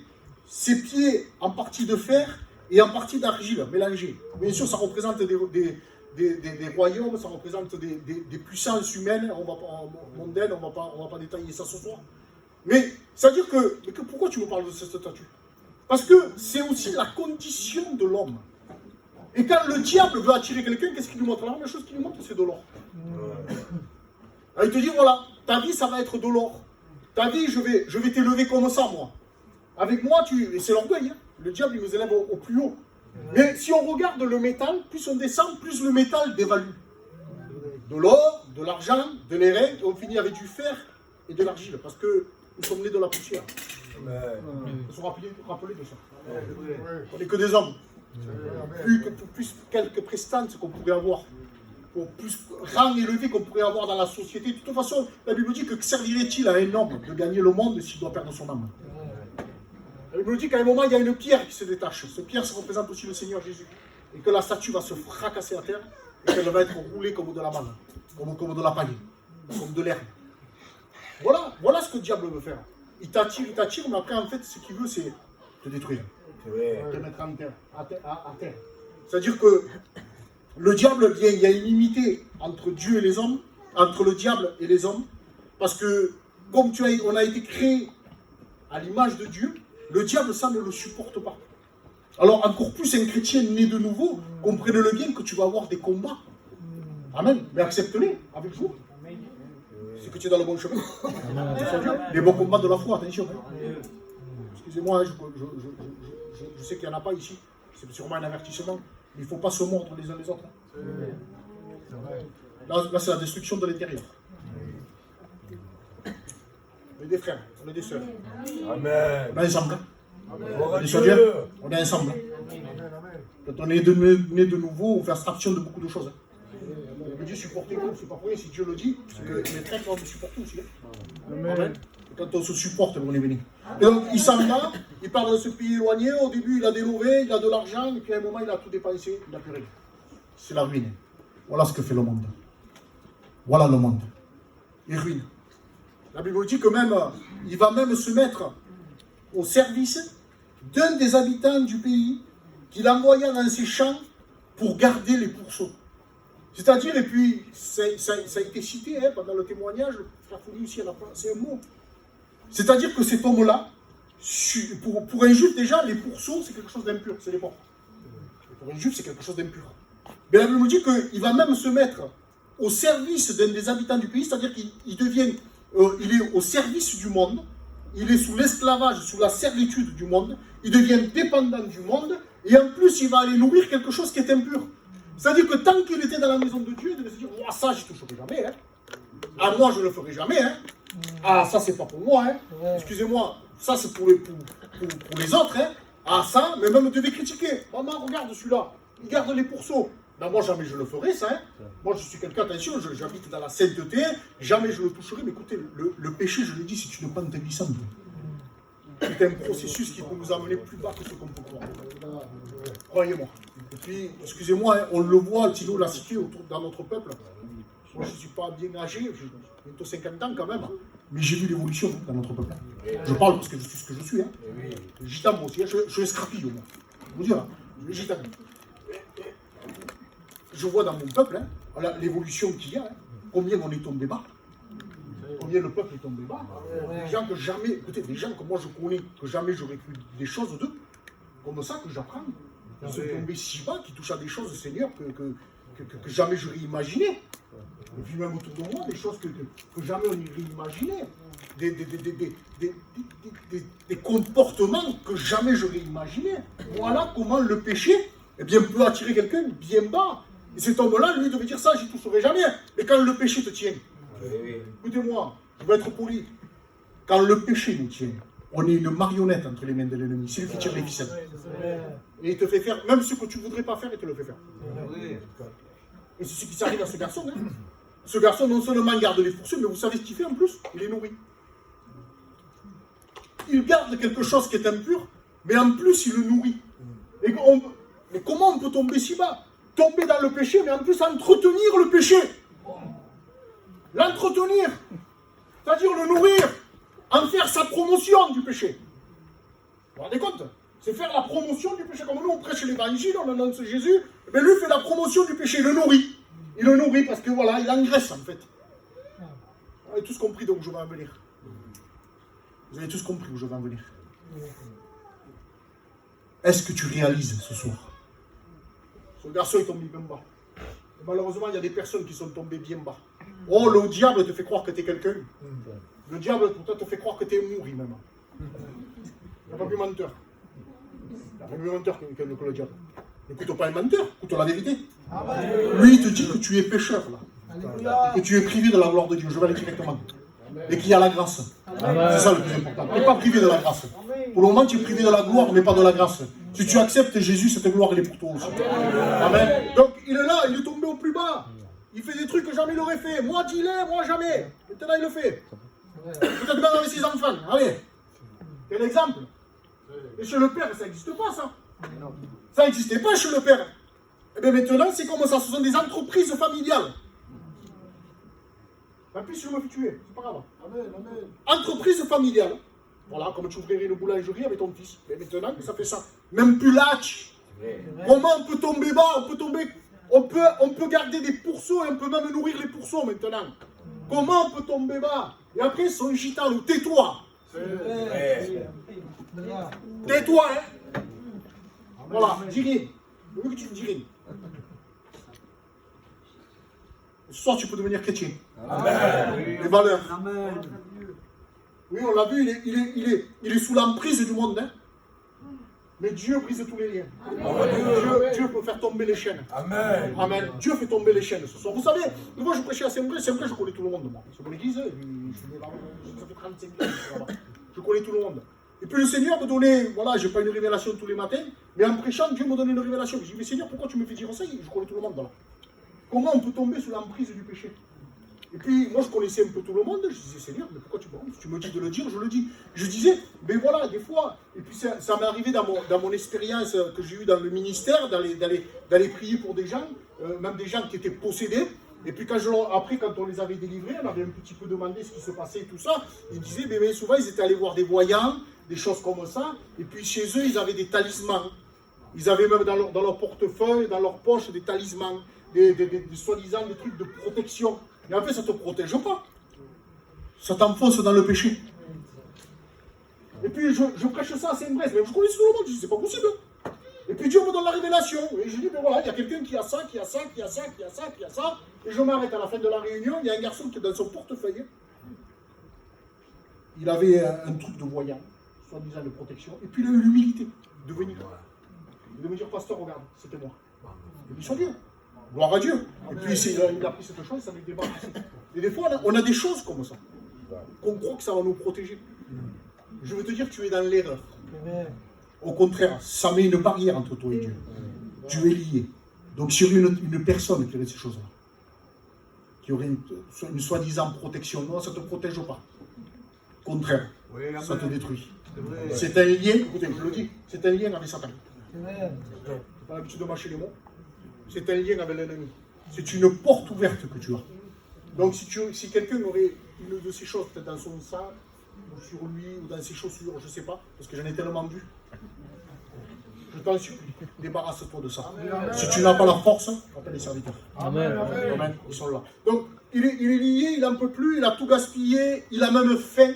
Ses pieds en partie de fer et en partie d'argile mélangés. Bien sûr, ça représente des royaumes, ça représente des puissances humaines, mondaines, on va pas détailler ça ce soir. Mais, c'est-à-dire que pourquoi tu me parles de cette statue? Parce que c'est aussi la condition de l'homme. Et quand le diable veut attirer quelqu'un, qu'est-ce qu'il lui montre? La première chose qu'il lui montre, c'est de l'or. Alors, il te dit, voilà, ta vie, ça va être de l'or. Ta vie, je vais t'élever comme ça, moi. Avec moi, et c'est l'orgueil, hein. Le diable, il nous élève au plus haut. Mais si on regarde le métal, plus on descend, plus le métal dévalue. De l'or, de l'argent, de l'airain, et on finit avec du fer et de l'argile, parce que nous sommes nés de la poussière. Ils sont rappelés de ça. On n'est que des hommes. Plus quelques prestances qu'on pourrait avoir, pour plus rang élevé qu'on pourrait avoir dans la société. De toute façon, la Bible dit que servirait-il à un homme de gagner le monde s'il doit perdre son âme? La Bible dit qu'à un moment, il y a une pierre qui se détache. Cette pierre, ça représente aussi le Seigneur Jésus. Et que la statue va se fracasser à terre et qu'elle va être roulée comme de la manne, comme de la paille, comme de l'herbe. Voilà ce que le diable veut faire. Il t'attire, mais après, en fait, ce qu'il veut, c'est te détruire. Te mettre à terre. C'est-à-dire que le diable, il y a une limité entre Dieu et les hommes, entre le diable et les hommes, parce que comme on a été créé à l'image de Dieu, le diable, ça ne le supporte pas. Alors encore plus un chrétien né de nouveau, comprenez-le bien que tu vas avoir des combats. Amen. Mais accepte-les avec joie. C'est que tu es dans le bon chemin. Les bons combats de la foi, attention. Excusez-moi, je sais qu'il n'y en a pas ici. C'est sûrement un avertissement. Mais il ne faut pas se mordre les uns les autres. Là c'est la destruction de l'intérieur. On est des frères, on est des sœurs. Amen. On est ensemble. On est ensemble. Quand on est né de nouveau, on fait abstraction de beaucoup de choses. Dieu supportez-vous, c'est pas pour rien, si Dieu le dit, c'est que les traîtres vont nous supporter aussi. Amen. Quand on se supporte, on est béni. Et donc, il s'en va, il part dans ce pays éloigné, au début il a des lovés, il a de l'argent, et puis à un moment il a tout dépensé, il n'a plus rien. C'est la ruine. Voilà ce que fait le monde. Voilà le monde. Il ruine. La Bible dit que même, il va même se mettre au service d'un des habitants du pays qu'il envoya dans ses champs pour garder les pourceaux. C'est-à-dire, et puis, ça a été cité pendant le témoignage, la folie aussi, c'est un mot. C'est-à-dire que cet homme-là, pour un juif déjà, les pourceaux, c'est quelque chose d'impur, c'est les porcs. Pour un juif, c'est quelque chose d'impur. Mais la Bible nous dit qu'il va même se mettre au service d'un des habitants du pays, c'est-à-dire qu'il devient, il est au service du monde, il est sous l'esclavage, sous la servitude du monde, il devient dépendant du monde, et en plus, il va aller nourrir quelque chose qui est impur. C'est-à-dire que tant qu'il était dans la maison de Dieu, il devait se dire, moi ça, je ne toucherai jamais. Hein. Ah, moi, je ne le ferai jamais. Hein. Ah, ça, c'est pas pour moi. Hein. Excusez-moi, ça, c'est pour les autres. Hein. Ah, ça, mais même devait critiquer. Maman, regarde celui-là, il garde les pourceaux. Ben, moi, jamais je le ferai, ça. Hein. Moi, je suis quelqu'un, attention, j'habite dans la sainteté, jamais je le toucherai. Mais écoutez, le péché, je l'ai dit, c'est une pente glissante. C'est un processus qui peut nous amener plus bas que ce qu'on peut croire. Croyez-moi. Et puis, excusez-moi, hein, on le voit, Tino l'a cité dans notre peuple. Moi, je ne suis pas bien âgé, j'ai bientôt 50 ans quand même, mais j'ai vu l'évolution dans notre peuple. Je parle parce que je suis ce que je suis. Hein. Gitan, moi aussi, hein. Je suis escrapille, moi. Je vous dire, je suis gitan. Je vois dans mon peuple hein, l'évolution qu'il y a, hein. Combien on est tombé bas. Combien le peuple est tombé bas. Des gens que jamais, écoutez, des gens que moi je connais, que jamais j'aurais cru des choses d'eux, comme ça que j'apprends. Ils sont tombés si bas, qui touchent à des choses, Seigneur, que jamais j'aurais imaginé. Et puis même autour de moi, des choses que jamais on n'irait imaginer. Des comportements que jamais j'aurais imaginé. Voilà comment le péché peut attirer quelqu'un bien bas. Et cet homme-là, lui, devait dire ça, j'y toucherai jamais. Mais quand le péché te tient, écoutez-moi, je vais être poli. Quand le péché nous tient, on est une marionnette entre les mains de l'ennemi. C'est lui qui tire les ficelles. Et il te fait faire, même ce que tu ne voudrais pas faire, il te le fait faire. Et c'est ce qui s'arrive à ce garçon. Hein. Ce garçon, non seulement garde les poursuites, mais vous savez ce qu'il fait en plus? Il les nourrit. Il garde quelque chose qui est impur, mais en plus, il le nourrit. Mais comment on peut tomber si bas? Tomber dans le péché, mais en plus entretenir le péché. L'entretenir. C'est-à-dire le nourrir. En faire sa promotion du péché. Vous vous rendez compte? C'est faire la promotion du péché. Comme nous, on prêche l'évangile, on annonce Jésus. Mais lui fait la promotion du péché, il le nourrit. Il le nourrit parce que voilà, il engraisse en fait. Vous avez tous compris donc je vais en venir. Vous avez tous compris où je vais en venir. est-ce que tu réalises ce soir? Ce garçon est tombé bien bas. Et malheureusement, il y a des personnes qui sont tombées bien bas. Oh, le diable te fait croire que tu es quelqu'un. Le diable, pour toi, te fait croire que tu es mouru même. Il n'y a pas plus menteur. Il n'y a pas plus menteur que le diable. N'écoute pas un menteur, écoute la vérité. Lui, il te dit que tu es pécheur, là. Et que tu es privé de la gloire de Dieu. Je vais aller directement. Et qu'il y a la grâce. C'est ça le plus important. Tu n'es pas privé de la grâce. Pour le moment, tu es privé de la gloire, mais pas de la grâce. Si tu acceptes Jésus, cette gloire, elle est pour toi aussi. Amen. Donc, il est là, il est tombé au plus bas. Il fait des trucs que jamais il aurait fait. Moi, dis-le, moi, jamais. Maintenant, il le fait. Peut-être même avec ses enfants. Allez. Quel exemple. Et chez le Père, ça n'existe pas, ça. Ça n'existait pas chez le Père. Et bien maintenant, c'est comme ça. Ce sont des entreprises familiales. En plus, je me fais tuer. C'est pas grave. Amen, amen. Entreprise familiale. Voilà, comme tu ouvrirais une boulangerie avec ton fils. Mais maintenant, ça fait ça. Même plus lâche. Comment on peut tomber bas? On peut garder des pourceaux et on peut même nourrir les pourceaux maintenant. Comment on peut tomber bas? Et après, son gitano, tais-toi. Tais-toi, hein. Voilà, dis rien. Je veux que tu me dis rien. Ce soir, tu peux devenir chrétien. Amen. Les valeurs. Amen. Oui, on l'a vu, il est sous l'emprise du monde. Hein. Mais Dieu brise tous les liens. Dieu peut faire tomber les chaînes. Amen. Amen. Dieu fait tomber les chaînes ce soir. Vous savez, moi je prêchais à Saint-Bré, je connais tout le monde. Moi. C'est mon église, ça fait 35 ans. Je connais tout le monde. Et puis le Seigneur me donnait, voilà, je n'ai pas une révélation tous les matins, mais en prêchant, Dieu me donnait une révélation. Je dis, mais Seigneur, pourquoi tu me fais dire ça? Je connais tout le monde. Voilà. Comment on peut tomber sous l'emprise du péché? Et puis, moi, je connaissais un peu tout le monde. Je disais, Seigneur, mais pourquoi tu me dis de le dire? Je le dis. Je disais, mais voilà, des fois, et puis ça m'est arrivé dans mon expérience que j'ai eue dans le ministère, d'aller prier pour des gens, même des gens qui étaient possédés. Et puis, quand on les avait délivrés, on avait un petit peu demandé ce qui se passait et tout ça. Ils disaient, mais souvent, ils étaient allés voir des voyants, des choses comme ça. Et puis, chez eux, ils avaient des talismans. Ils avaient même dans leur portefeuille, dans leur poche, des talismans, des soi-disant des trucs de protection. Mais en fait, ça ne te protège pas. Ça t'enfonce dans le péché. Et puis, je prêche ça à Saint-Brest. Mais je connais tout le monde. Je dis, c'est pas possible. Et puis, Dieu me donne la révélation. Et je dis, mais voilà, il y a quelqu'un qui a ça, qui a ça, qui a ça, qui a ça, qui a ça. Et je m'arrête à la fin de la réunion. Il y a un garçon qui est dans son portefeuille. Il avait un truc de voyant, soi-disant de protection. Et puis, il a eu l'humilité de venir. De me dire, pasteur, regarde, c'était moi. Et soit Dieu. Gloire à Dieu. Et puis il a pris cette chose, ça nous débarque. Et des fois, on a des choses comme ça. Qu'on croit que ça va nous protéger. Je veux te dire, tu es dans l'erreur. Au contraire, ça met une barrière entre toi et Dieu. Tu es lié. Donc sur une personne qui aurait ces choses-là, qui aurait une soi-disant protection, non, ça ne te protège pas. Au contraire, ça te détruit. C'est un lien, écoutez, je le dis, c'est un lien avec Satan. Tu n'as pas l'habitude de mâcher les mots. C'est un lien avec l'ennemi. C'est une porte ouverte que tu as. Donc si quelqu'un aurait une de ces choses, peut-être dans son sang, ou sur lui, ou dans ses chaussures, je ne sais pas, parce que j'en ai tellement vu, je t'en supplie, débarrasse-toi de ça. Amen. Si tu n'as pas la force, appelle les serviteurs. Amen. Amen. Amen. Ils sont là. Donc il est lié, il n'en peut plus, il a tout gaspillé, il a même faim.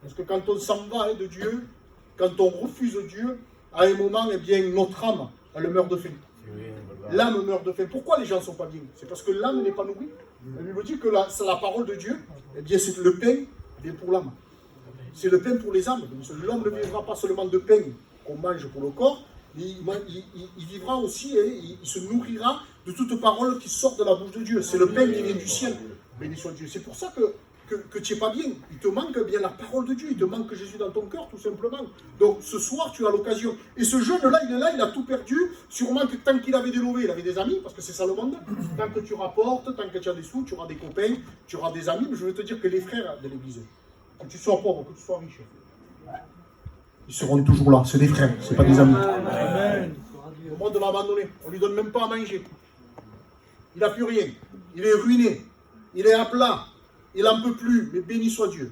Parce que quand on s'en va de Dieu, quand on refuse Dieu, à un moment, eh bien, notre âme, elle meurt de faim. L'âme meurt de faim. Pourquoi les gens ne sont pas bien? C'est parce que l'âme n'est pas nourrie. La Bible dit que c'est la parole de Dieu, eh bien, c'est le pain bien pour l'âme. C'est le pain pour les âmes. L'homme ne vivra pas seulement de pain qu'on mange pour le corps, mais il vivra aussi, il se nourrira de toute parole qui sort de la bouche de Dieu. C'est le pain qui vient du ciel. Béni soit Dieu. C'est pour ça que tu n'es pas bien. Il te manque bien la parole de Dieu. Il te manque Jésus dans ton cœur, tout simplement. Donc, ce soir, tu as l'occasion. Et ce jeune-là, il est là, il a tout perdu. Sûrement que tant qu'il avait des lovés, il avait des amis, parce que c'est ça le monde. Tant que tu rapportes, tant que tu as des sous, tu auras des copains, tu auras des amis. Mais je veux te dire que les frères de l'église, que tu sois pauvre, que tu sois riche, ils seront toujours là. C'est des frères, c'est pas des amis. Amen. Le monde l'a abandonné. On ne lui donne même pas à manger. Il n'a plus rien. Il est ruiné. Il est à plat. Il n'en peut plus, mais béni soit Dieu,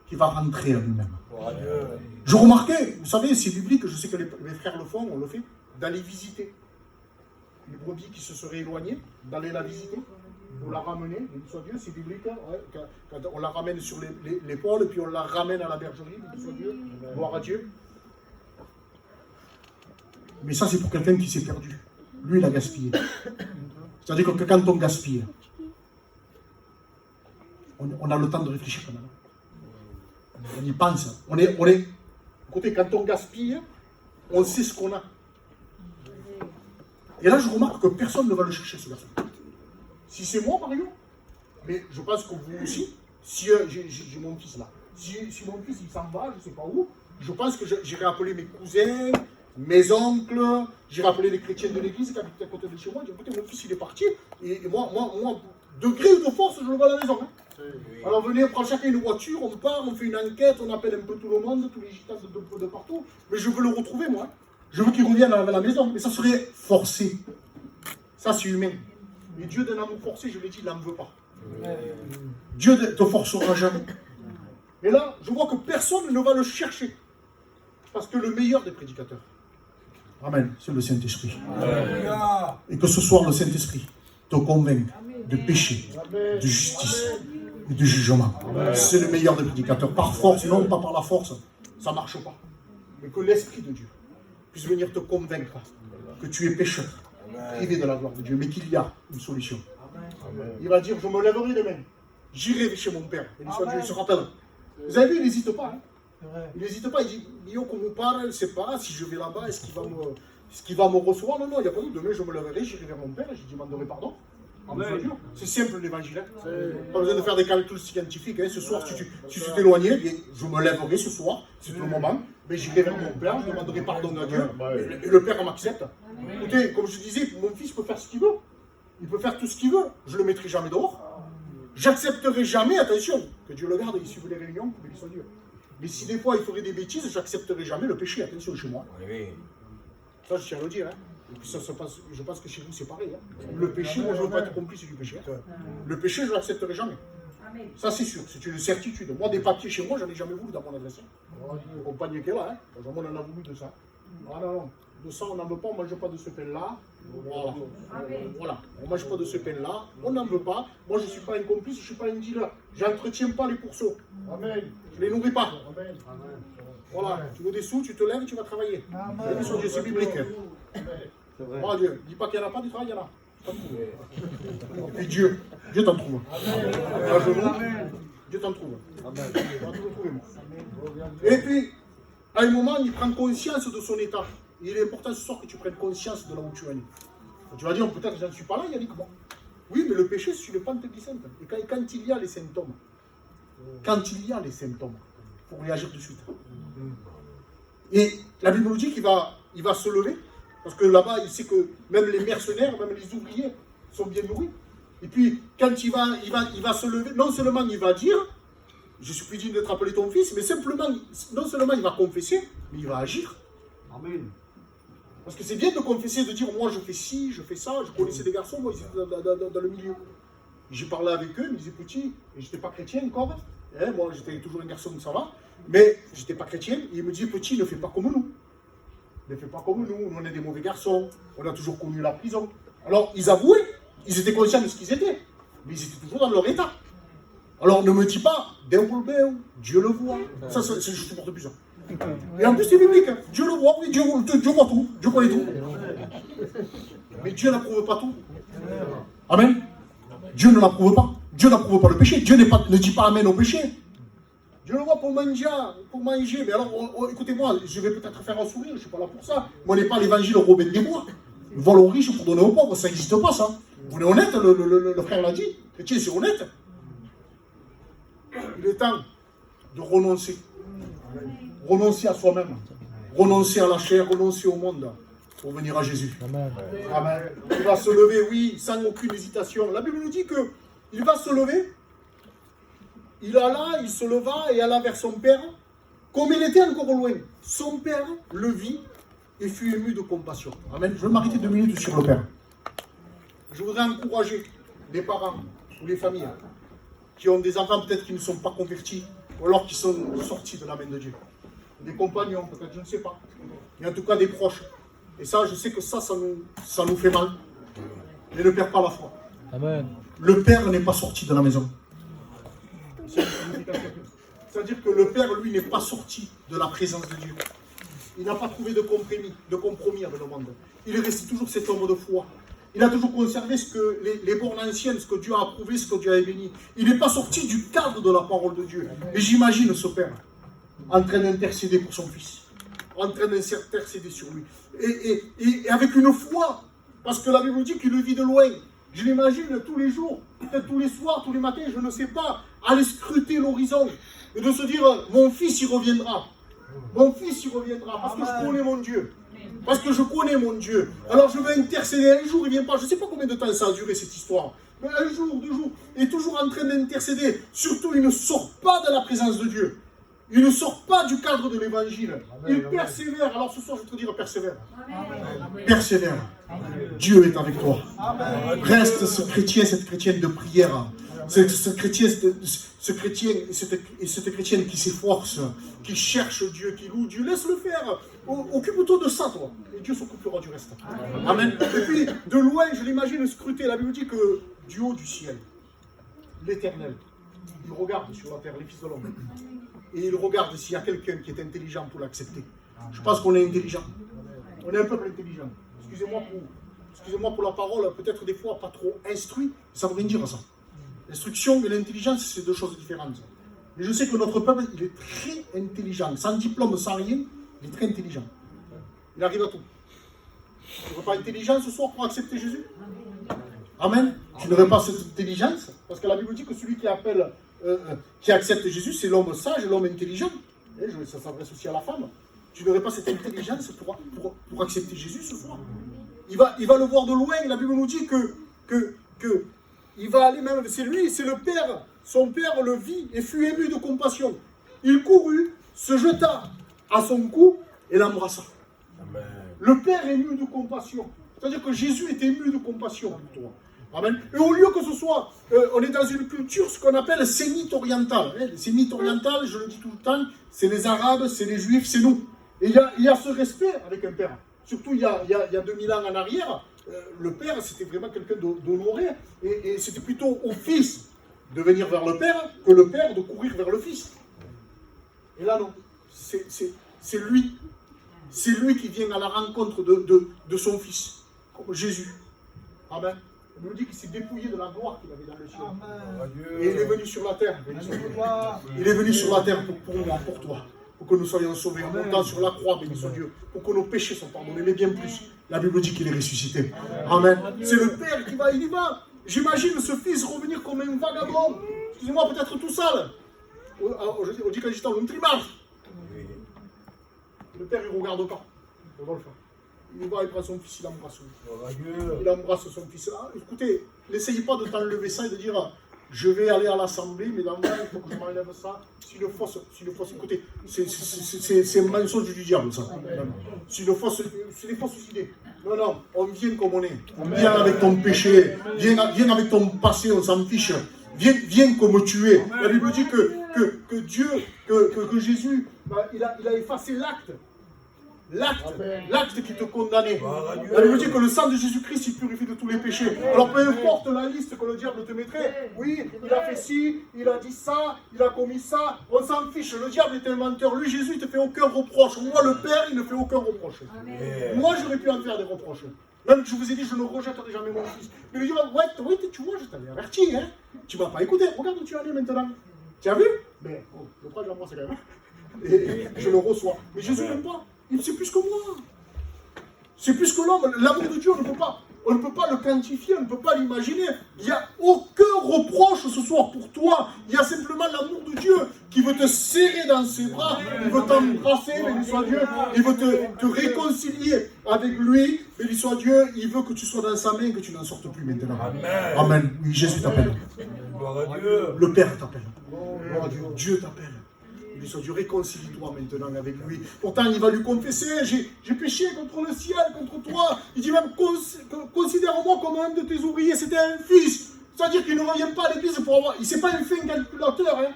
qui va rentrer à lui-même. Je remarquais, vous savez, c'est biblique, je sais que les frères le font, on le fait, d'aller visiter les brebis qui se seraient éloignées, d'aller la visiter, pour la ramener, béni soit Dieu, c'est biblique, hein, ouais, quand on la ramène sur l'épaule, puis on la ramène à la bergerie, béni soit Dieu, gloire à Dieu. Mais ça, c'est pour quelqu'un qui s'est perdu. Lui, il a gaspillé. C'est-à-dire que quand on gaspille, on a le temps de réfléchir quand même. On y pense. Écoutez, quand on gaspille, on sait ce qu'on a. Et là, je remarque que personne ne va le chercher, ce garçon. Si c'est moi, Mario, mais je pense que vous aussi, si j'ai mon fils là, si mon fils il s'en va, je ne sais pas où, je pense que j'irai appeler mes cousins, mes oncles, j'irai appeler les chrétiens de l'église qui habitent à côté de chez moi, je dis écoutez, mon fils il est parti, et moi, de gré ou de force, je le vois à la maison. Hein. Alors venez, on prend chacun une voiture, on part, on fait une enquête, on appelle un peu tout le monde, tous les gitans de partout, mais je veux le retrouver moi. Je veux qu'il revienne à la maison, mais ça serait forcé. Ça c'est humain. Mais Dieu d'un amour forcé, je l'ai dit, il n'en veut pas. Dieu ne te forcera jamais. Et là, je vois que personne ne va le chercher. Parce que le meilleur des prédicateurs, amen, c'est le Saint-Esprit. Et que ce soir, le Saint-Esprit te convainc de péché, de justice et de jugement. C'est le meilleur des prédicateurs. Par force, non pas par la force, ça ne marche pas. Mais que l'Esprit de Dieu puisse venir te convaincre que tu es pécheur, privé de la gloire de Dieu, mais qu'il y a une solution. Il va dire, je me lèverai demain, j'irai chez mon Père, et Dieu il se rappelle. Vous avez vu, il n'hésite pas. Hein. Il n'hésite pas, il dit, Io qu'on me parle, je ne sais pas, si je vais là-bas, est-ce qu'il va me recevoir? Non, il n'y a pas de demain je me lèverai, j'irai vers mon Père, et je demanderai pardon. C'est simple l'évangile. Hein. Pas besoin de faire des calculs scientifiques. Hein. Ce soir, si tu t'éloignais, je me lèverai ce soir, c'est le moment, mais j'irai vers mon Père, je demanderai pardon à Dieu, et le Père m'accepte. Écoutez, comme je disais, mon fils peut faire ce qu'il veut. Il peut faire tout ce qu'il veut. Je ne le mettrai jamais dehors. J'accepterai jamais, attention, que Dieu le garde, il suive les réunions, que qu'il soit Dieu. Mais si des fois il ferait des bêtises, j'accepterai jamais le péché, attention chez moi. Ça, je tiens à le dire. Hein. Et puis ça se passe, je pense que chez vous c'est pareil. Hein. Le péché, moi je ne veux pas être complice du péché. Hein. Le péché, je ne l'accepterai jamais. Ça c'est sûr, c'est une certitude. Moi, des papiers chez moi, je n'en ai jamais voulu dans mon adresse. Le compagnie qui est là, hein. On en a voulu de ça. Ah non, non. De ça, on n'en veut pas, on ne mange pas de ce pain-là. Voilà. Voilà. On ne mange pas de ce pain-là, on n'en veut pas. Moi, je ne suis pas un complice, je ne suis pas un dealer. Je n'entretiens pas les pourceaux. Amen. Je ne les nourris pas. Amen. Voilà. Tu veux des sous, tu te lèves, tu vas travailler. Amen. Sur Dieu, c'est biblique. Voilà, Dieu. Dis pas qu'il n'y en a pas du travail, il y en a. Et puis Dieu t'en trouve. Dieu t'en trouve. Amen. Et puis, à un moment, il prend conscience de son état. Il est important ce soir que tu prennes conscience de là où tu es né. Tu vas dire, peut-être que je ne suis pas là, il y a dit comment. Oui, mais le péché, c'est une pente glissante. Et quand il y a les symptômes, il faut réagir de suite. Et la Bible nous dit qu'il va se lever, parce que là-bas, il sait que même les mercenaires, même les ouvriers sont bien nourris. Et puis, quand il va se lever, non seulement il va dire, je suis plus digne de te rappeler ton fils, mais simplement, non seulement il va confesser, mais il va agir. Amen. Parce que c'est bien de confesser, de dire, moi je fais ci, je fais ça, je connaissais des garçons, moi ils étaient dans le milieu. J'ai parlé avec eux, ils me disaient, petit, et je n'étais pas chrétien encore, moi j'étais toujours un garçon, ça va, mais je n'étais pas chrétien, et ils me disaient, petit, ne fais pas comme nous. Ne fais pas comme nous on est des mauvais garçons, on a toujours connu la prison. Alors ils avouaient, ils étaient conscients de ce qu'ils étaient, mais ils étaient toujours dans leur état. Alors ne me dis pas, Dieu le voit, ça je supporte plus ça. Et en plus c'est biblique, hein. Dieu le voit, oui, Dieu voit tout, Dieu connaît tout. Mais Dieu n'approuve pas tout. Amen. Dieu ne l'approuve pas. Dieu n'approuve pas le péché. Dieu ne dit pas amen au péché. Dieu le voit pour manger. Mais alors, écoutez-moi, je vais peut-être faire un sourire, je ne suis pas là pour ça. Moi, on n'est pas l'évangile Robin des Bois. Vol aux riches pour donner aux pauvres, ça n'existe pas ça. On est honnête, le frère l'a dit. Chrétien, c'est honnête. Il est temps de renoncer. Renoncer à soi-même, renoncer à la chair, renoncer au monde pour venir à Jésus. Amen. Amen. Il va se lever, oui, sans aucune hésitation. La Bible nous dit qu'il va se lever. Il se leva et alla vers son père. Comme il était encore loin, son père le vit et fut ému de compassion. Amen. Je vais m'arrêter 2 minutes sur le père. Je voudrais encourager les parents ou les familles qui ont des enfants peut-être qui ne sont pas convertis ou alors qui sont sortis de la main de Dieu. Des compagnons, peut-être, je ne sais pas. Mais en tout cas, des proches. Et ça, je sais que ça nous fait mal. Mais ne perds pas la foi. Amen. Le père n'est pas sorti de la maison. C'est-à-dire que le père, lui, n'est pas sorti de la présence de Dieu. Il n'a pas trouvé de compromis avec le monde. Il est resté toujours cet homme de foi. Il a toujours conservé ce que les bornes anciennes, ce que Dieu a approuvé, ce que Dieu a béni. Il n'est pas sorti du cadre de la parole de Dieu. Et j'imagine ce père en train d'intercéder pour son fils, en train d'intercéder sur lui. Et avec une foi, parce que la Bible dit qu'il le vit de loin. Je l'imagine tous les jours, peut-être tous les soirs, tous les matins, je ne sais pas, aller scruter l'horizon et de se dire, mon fils y reviendra. Mon fils y reviendra, parce que je connais mon Dieu. Parce que je connais mon Dieu. Alors je vais intercéder un jour, il ne vient pas. Je ne sais pas combien de temps ça a duré cette histoire. Mais un jour, 2 jours, il est toujours en train d'intercéder. Surtout, il ne sort pas de la présence de Dieu. Il ne sort pas du cadre de l'évangile. Il persévère. Alors ce soir, je vais te dire, persévère. Amen. Persévère. Amen. Dieu est avec toi. Amen. Reste ce chrétien, cette chrétienne de prière. Cette chrétienne qui s'efforce, qui cherche Dieu, qui loue Dieu. Laisse-le faire. Occupe-toi de ça, toi. Et Dieu s'occupera du reste. Amen. Et puis, de loin, je l'imagine scruter. La Bible dit que du haut du ciel, l'Éternel, il regarde sur la terre les fils de l'homme. Et il regarde s'il y a quelqu'un qui est intelligent pour l'accepter. Je pense qu'on est intelligent. On est un peuple intelligent. Excusez-moi pour la parole, peut-être des fois pas trop instruit. Ça veut rien dire ça. L'instruction et l'intelligence, c'est 2 choses différentes. Mais je sais que notre peuple, il est très intelligent. Sans diplôme, sans rien, il est très intelligent. Il arrive à tout. Tu n'aurais pas intelligent ce soir pour accepter Jésus? Amen. Tu n'aurais pas cette intelligence, parce que la Bible dit que celui qui accepte Jésus, c'est l'homme sage et l'homme intelligent. Et ça s'adresse aussi à la femme. Tu n'aurais pas cette intelligence pour accepter Jésus ce soir. Il va le voir de loin. La Bible nous dit que il va aller même, c'est lui, c'est le Père. Son Père le vit et fut ému de compassion. Il courut, se jeta à son cou et l'embrassa. Le Père est ému de compassion. C'est-à-dire que Jésus est ému de compassion pour toi. Amen. Et au lieu que ce soit, on est dans une culture, ce qu'on appelle sémite orientale. Les sémites orientales, je le dis tout le temps, c'est les Arabes, c'est les Juifs, c'est nous. Et il y a ce respect avec un père. Surtout il y a 2000 ans en arrière, le père c'était vraiment quelqu'un d'honoré. Et c'était plutôt au fils de venir vers le père que le père de courir vers le fils. Et là non, c'est lui. C'est lui qui vient à la rencontre de son fils, comme Jésus. Amen. Il nous dit qu'il s'est dépouillé de la gloire qu'il avait dans le ciel. Amen. Et il est venu sur la terre. Il est venu sur la terre pour moi, pour toi. Pour que nous soyons sauvés. En montant sur la croix, béni soit Dieu. Pour que nos péchés soient pardonnés. Mais bien plus, la Bible dit qu'il est ressuscité. Amen. C'est le Père qui va, il y va. J'imagine ce fils revenir comme un vagabond. Excusez-moi, peut-être tout sale. On dit quand j'étais en trimage. Le Père, il ne regarde pas. On va le faire. Il va, il prend son fils, il embrasse. Il embrasse son fils. Ah, écoutez, n'essayez pas de t'enlever ça et de dire je vais aller à l'assemblée, mais dans le il faut que je m'enlève ça. C'est une fausse, écoutez, c'est un mensonge du diable, ça. C'est des fausses idées. Non, on vient comme on est. Viens avec ton péché, viens avec ton passé, on s'en fiche. Viens comme tu es. La Bible dit que Dieu, que Jésus, il a effacé l'acte. L'acte qui te condamnait. La Bible dit que le sang de Jésus-Christ, il purifie de tous les péchés. Alors peu importe la liste que le diable te mettrait, oui, il a fait ci, il a dit ça, il a commis ça, on s'en fiche. Le diable est un menteur. Lui, Jésus, il ne te fait aucun reproche. Moi, le Père, il ne fait aucun reproche. Amen. Moi, j'aurais pu en faire des reproches. Même que je vous ai dit, je ne rejetterai jamais mon fils. Mais il dit, ouais, tu vois, je t'avais averti, hein. Tu ne vas pas écouter. Regarde où tu en es maintenant. Tu as vu? Mais je crois que j'embrasse quand même. Et je le reçois. Mais Jésus n'aime pas. C'est plus que moi. C'est plus que l'homme. L'amour de Dieu, on ne peut pas le quantifier, on ne peut pas l'imaginer. Il n'y a aucun reproche ce soir pour toi. Il y a simplement l'amour de Dieu qui veut te serrer dans ses bras. Il veut t'embrasser, béni soit Dieu. Il veut te réconcilier avec lui. Béni soit Dieu. Il veut que tu sois dans sa main et que tu n'en sortes plus maintenant. Amen. Amen. Oui, Jésus t'appelle. Le Père t'appelle. Dieu t'appelle. Dieu, réconcilie-toi maintenant avec lui. Pourtant, il va lui confesser, j'ai péché contre le ciel, contre toi. Il dit même, considère-moi comme un de tes ouvriers. C'était un fils. C'est-à-dire qu'il ne revient pas à l'église pour avoir... Il n'est pas un fin calculateur. Hein.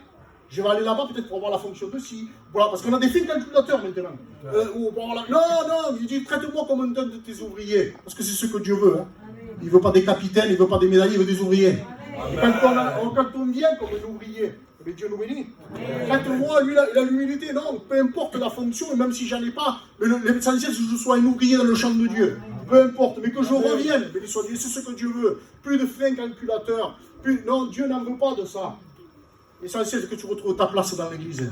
Je vais aller là-bas peut-être pour avoir la fonction de ci. Voilà, parce qu'on a des fins calculateurs maintenant. Non, il dit, traite-moi comme un de tes ouvriers. Parce que c'est ce que Dieu veut. Hein. Il ne veut pas des capitaines, il ne veut pas des médaillés, il veut des ouvriers. Et quand on vient comme un ouvrier, mais Dieu nous bénit. Quand moi, lui, il a l'humilité, non, peu importe la fonction, et même si j'en ai pas, mais l'essentiel c'est que je sois un ouvrier dans le champ de Dieu. Peu importe, mais que je revienne, béni soit Dieu, c'est ce que Dieu veut. Plus de freins calculateurs, non, Dieu n'en veut pas de ça. L'essentiel c'est que tu retrouves ta place dans l'église.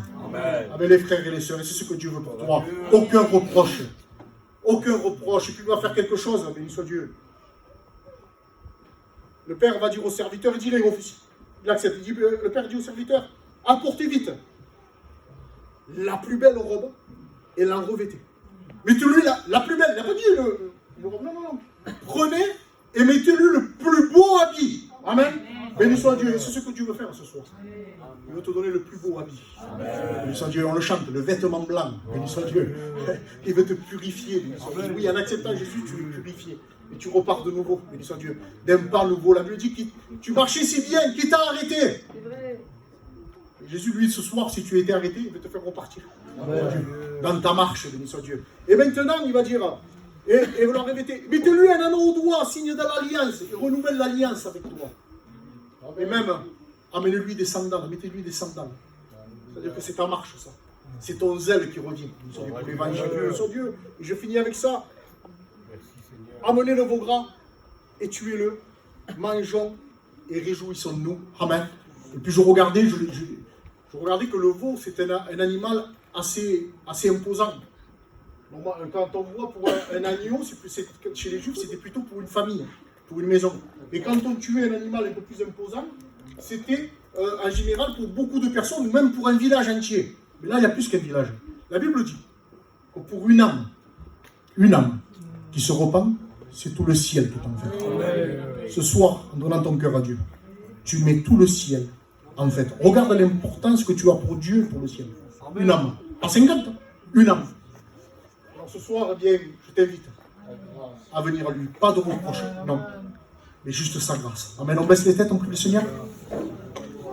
Avec les frères et les sœurs, et c'est ce que Dieu veut pour toi. Aucun reproche. Aucun reproche. Et puis il va faire quelque chose, béni soit Dieu. Le père va dire au serviteur, il dit rien au fils. Il accepte. Le père dit au serviteur, apportez vite la plus belle robe et l'en revêtez. Mettez-lui la plus belle. Il n'a pas dit le robe. Non. Prenez et mettez-lui le plus beau habit. Amen. Béni soit Dieu. Et c'est ce que Dieu veut faire ce soir. Il veut te donner le plus beau habit. Béni soit Dieu. On le chante, le vêtement blanc. Béni soit Dieu. Il veut te purifier. Béni soit Dieu. Oui, en acceptant Jésus, tu es purifié. Et tu repars de nouveau, béni soit Dieu, d'un pas nouveau. La Bible dit que tu marchais si bien, qui t'a arrêté. C'est vrai. Jésus, lui, ce soir, si tu étais arrêté, il veut te faire repartir. Dans ta marche, béni soit Dieu. Et maintenant, il va dire, et vous leur répétez, mettez-lui un anneau au doigt, signe de l'alliance, et renouvelle l'alliance avec toi. Et même, amenez-lui des sandales, mettez-lui des sandales. C'est-à-dire que c'est ta marche, ça. C'est ton zèle qui redit, pour l'évangile, béni soit Dieu. Et je finis avec ça. Amenez le veau gras et tuez-le, mangeons et réjouissons-nous. Amen. Et puis je regardais que le veau, c'est un animal assez imposant. Donc, quand on voit pour un agneau, chez les Juifs, c'était plutôt pour une famille, pour une maison. Et quand on tuait un animal un peu plus imposant, c'était en général pour beaucoup de personnes, ou même pour un village entier. Mais là, il y a plus qu'un village. La Bible dit que pour une âme qui se repent, c'est tout le ciel tout en fait. Ce soir, en donnant ton cœur à Dieu, tu mets tout le ciel en fait. Regarde l'importance que tu as pour Dieu, pour le ciel. Une âme. Pas 50, une âme. Alors ce soir, eh bien, je t'invite à venir à lui. Pas de reproche, non. Mais juste sa grâce. Amen. On baisse les têtes, on prie le Seigneur.